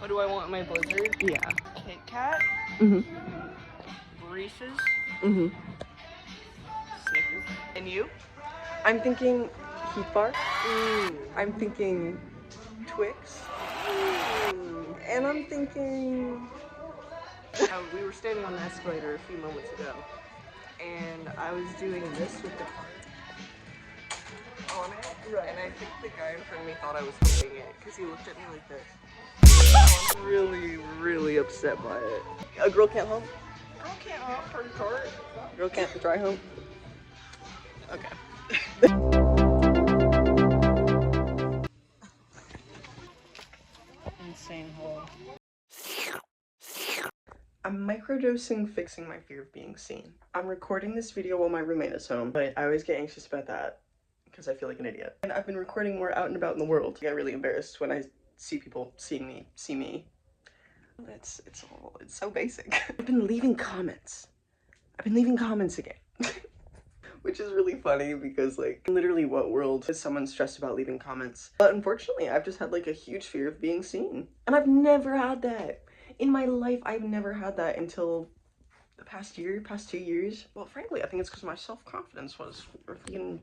What do I want in my blizzard? Yeah. Kit Kat. Reese's. Snickers. And you? I'm thinking Heath Bar. I'm thinking Twix. And I'm thinking... we were standing on the escalator a few moments ago, and I was doing this with the card on it. Right. And I think the guy in front of me thought I was holding it, because he looked at me like this. I'm really, really upset by it. A girl can't home? Girl can't hop her cart. Girl can't dry home? Okay. Insane hole. I'm microdosing fixing my fear of being seen. I'm recording this video while my roommate is home, but I always get anxious about that because I feel like an idiot. And I've been recording more out and about in the world. I get really embarrassed when I see people see me. It's so basic. I've been leaving comments. I've been leaving comments again. Which is really funny because, like, literally what world is someone stressed about leaving comments? But unfortunately, I've just had, like, a huge fear of being seen. And I've never had that. In my life, I've never had that until the past 2 years. Well, frankly, I think it's because my self-confidence was freaking...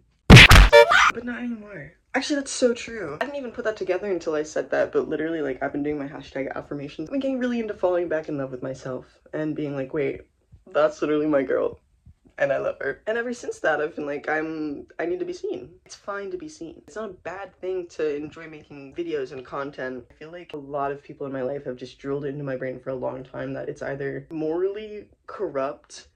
But not anymore. Actually, that's so true. I didn't even put that together until I said that, but literally, like, I've been doing my hashtag affirmations. I've been getting really into falling back in love with myself and being like, wait, that's literally my girl. And I love her. And ever since that, I've been like, I need to be seen. It's fine to be seen. It's not a bad thing to enjoy making videos and content. I feel like a lot of people in my life have just drilled into my brain for a long time that it's either morally corrupt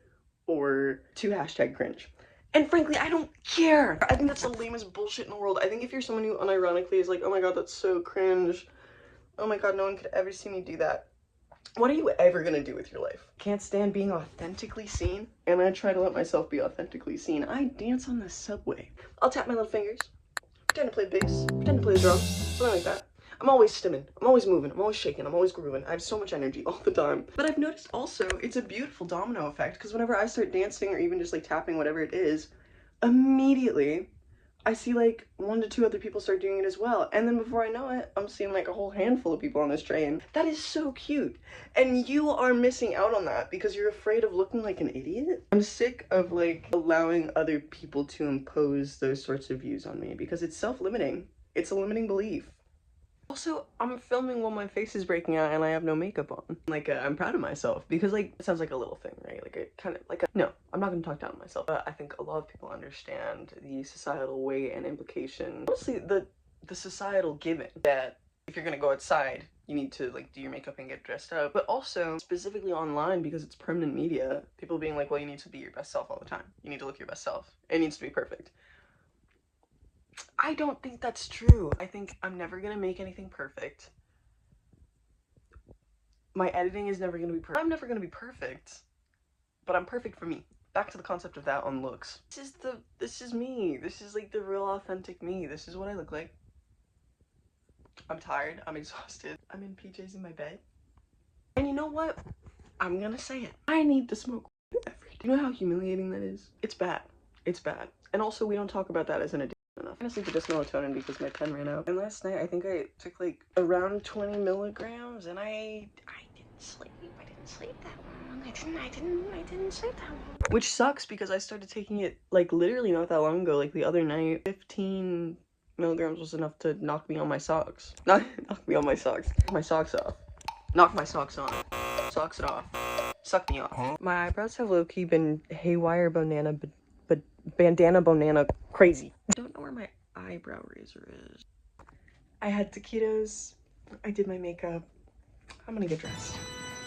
or too hashtag cringe. And frankly, I don't care. I think that's the lamest bullshit in the world. I think if you're someone who unironically is like, oh my god, that's so cringe. Oh my god, no one could ever see me do that. What are you ever gonna do with your life? Can't stand being authentically seen, and I try to let myself be authentically seen. I dance on the subway. I'll tap my little fingers, pretend to play bass, pretend to play the drum, something like that. I'm always stimming, I'm always moving, I'm always shaking, I'm always grooving. I have so much energy all the time. But I've noticed also, it's a beautiful domino effect, because whenever I start dancing or even just like tapping whatever it is, immediately I see like 1 to 2 other people start doing it as well. And then before I know it, I'm seeing like a whole handful of people on this train. That is so cute. And you are missing out on that because you're afraid of looking like an idiot. I'm sick of like allowing other people to impose those sorts of views on me because it's self-limiting. It's a limiting belief. Also, I'm filming while my face is breaking out and I have no makeup on. Like, I'm proud of myself because, like, it sounds like a little thing, right? Like, it kind of, like, no, I'm not gonna talk down on myself. But I think a lot of people understand the societal weight and implication. Mostly the societal given that if you're gonna go outside, you need to, like, do your makeup and get dressed up. But also, specifically online, because it's permanent media, people being like, well, you need to be your best self all the time. You need to look your best self. It needs to be perfect. I don't think that's true. I think I'm never gonna make anything perfect. My editing is never gonna be perfect. I'm never gonna be perfect, but I'm perfect for me. Back to the concept of that on looks. This is me. This is like the real authentic me. This is what I look like. I'm tired. I'm exhausted. I'm in PJs in my bed. And you know what? I'm gonna say it. I need to smoke every day. You know how humiliating that is? It's bad. It's bad. And also, we don't talk about that as an addiction enough. I'm gonna sleep with just melatonin because my pen ran out. And last night, I think I took like around 20 milligrams and I didn't sleep. I didn't sleep that long. I didn't sleep that long. Which sucks because I started taking it like literally not that long ago. Like the other night, 15 milligrams was enough to knock me on my socks. Not knock me on my socks. Knock my socks off. Knock my socks on. Socks it off. Suck me off. My eyebrows have low-key been haywire banana, but bandana banana crazy. I don't know where my eyebrow razor is. I had taquitos. I did my makeup. I'm gonna get dressed.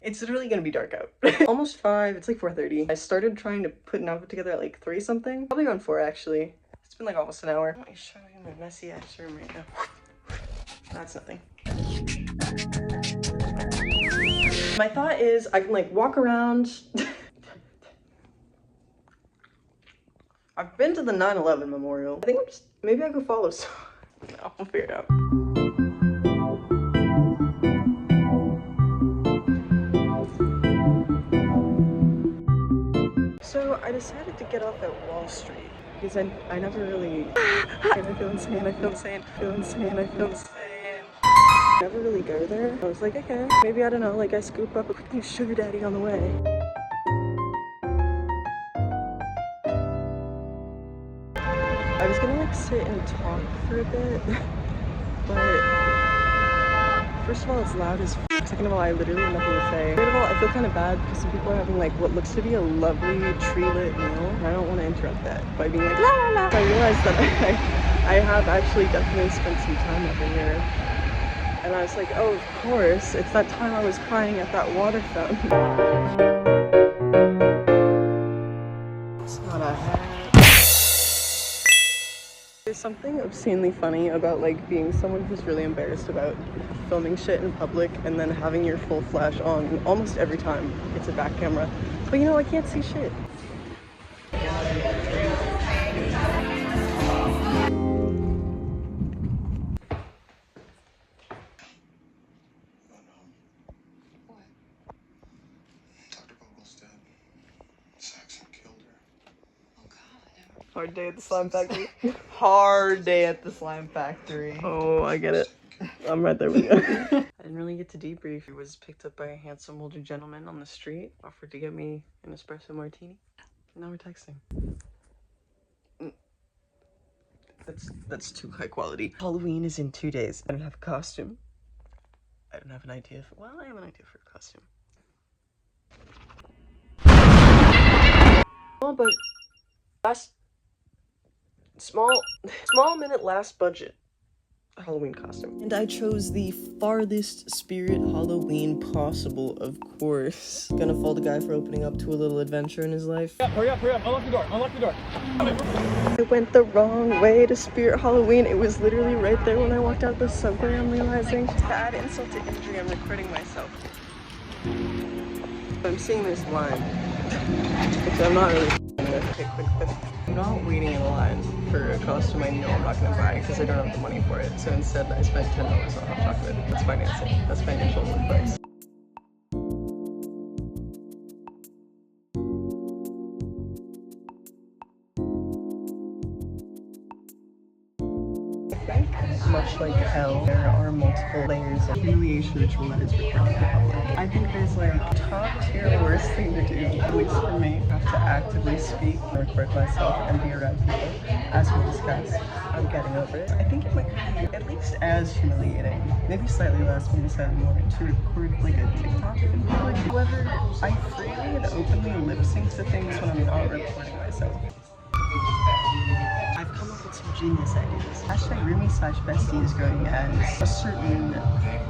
It's literally gonna be dark out. Almost 5. It's like 4:30. I started trying to put an outfit together at like 3 something. Probably around 4 actually. It's been like almost an hour. Let me show you my messy ass room right now. That's nothing. My thought is I can like walk around. I've been to the 9/11 memorial. I think I'm just, maybe I could follow some. I'll figure it out. So I decided to get off at Wall Street because I never really, and I feel insane, I feel insane, I feel insane, I feel insane. Never really go there. I was like, okay, maybe, I don't know, like I scoop up a quick new sugar daddy on the way. I was gonna like sit and talk for a bit, but first of all, it's loud as f. Second of all, I literally have nothing to say. Third of all, I feel kind of bad because some people are having like what looks to be a lovely tree-lit meal, and I don't want to interrupt that by being like la la la. So I realized that I have actually definitely spent some time over here, and I was like, oh, of course, it's that time I was crying at that water fountain. It's not a hat. There's something obscenely funny about like being someone who's really embarrassed about filming shit in public and then having your full flash on almost every time it's a back camera. But you know, I can't see shit. Hard day at the slime factory. Hard day at the slime factory. Oh, I get it. I'm right there with you. I didn't really get to debrief. He was picked up by a handsome older gentleman on the street, offered to get me an espresso martini. Now we're texting. That's too high quality. Halloween is in 2 days. I don't have a costume. I don't have an idea for, well, I have an idea for a costume. Oh, but small minute last budget Halloween costume. And I chose the farthest spirit Halloween possible, of course. Gonna fault a guy for opening up to a little adventure in his life. Yeah, hurry up, unlock the door, I went the wrong way to Spirit Halloween. It was literally right there when I walked out the subway. I'm realizing, to add insult to injury, I'm recording myself. I'm seeing this line, which I'm not really with. Okay, quick. I'm not waiting in line for a costume I know I'm not gonna buy because I don't have the money for it. So instead, I spent $10 on hot chocolate. That's financing. That's financial advice. Much like hell, there are multiple layers of humiliation ritual that is recorded in public. I think there's like top tier worst thing to do, at least for me. I have to actively speak, record myself, and be around people. As we discussed, I'm getting over it. I think it might be at least as humiliating, maybe slightly less, maybe slightly more, to record like a TikTok in public. However, I freely and openly lip sync to things when I'm not recording myself. I've come up with some genius ideas. Hashtag Rumi/Bestie is going as a certain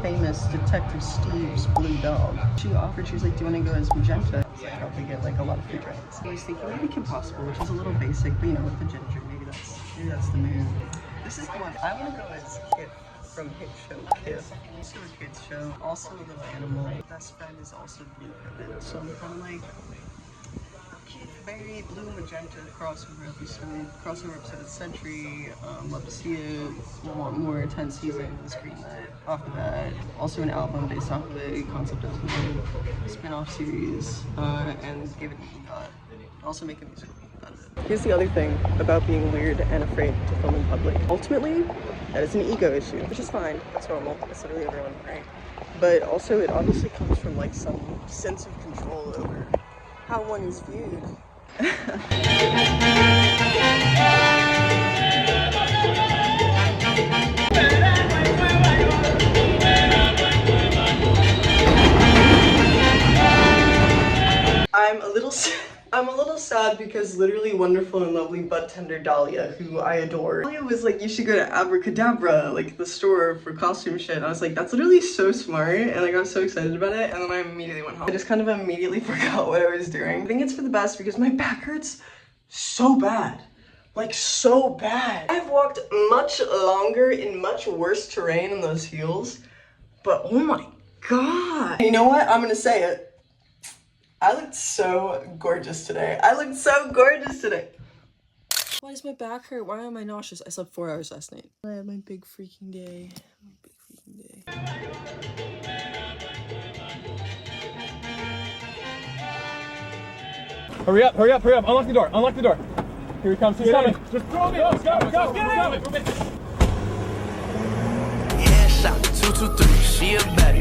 famous Detective Steve's blue dog. She was like, do you want to go as Magenta? I was like, probably get like a lot of free drinks. I was thinking maybe Kim Possible, which is a little basic, but you know, with the ginger, maybe that's the move. This is the one. I want to go as Kit from hit show Kit. Also a kids show, also a little animal. Best friend is also blue ribbon, so I'm kind of like very blue magenta crossover episode of the century. Love to see it. Want more intense seasons. Green light off the bat. Also an album based off of a concept of a spin-off series, and give it a shot. Also make a musical out of it. Here's the other thing about being weird and afraid to film in public. Ultimately, that is an ego issue, which is fine. That's normal. That's literally everyone, right? But also, it obviously comes from like some sense of control over how one is viewed. I'm a little sad because literally wonderful and lovely butt tender Dahlia, who I adore. Dahlia was like, you should go to Abracadabra, like the store for costume shit. And I was like, that's literally so smart, and like I was so excited about it, and then I immediately went home. I just kind of immediately forgot what I was doing. I think it's for the best because my back hurts so bad. Like so bad. I've walked much longer in much worse terrain in those heels, but oh my god. You know what? I'm gonna say it. I looked so gorgeous today. Why does my back hurt? Why am I nauseous? I slept 4 hours last night. I had my big freaking day. Hurry up, unlock the door. Here he comes, he's coming. Just throw me, go, get him! Headshot, 223. she a baddie.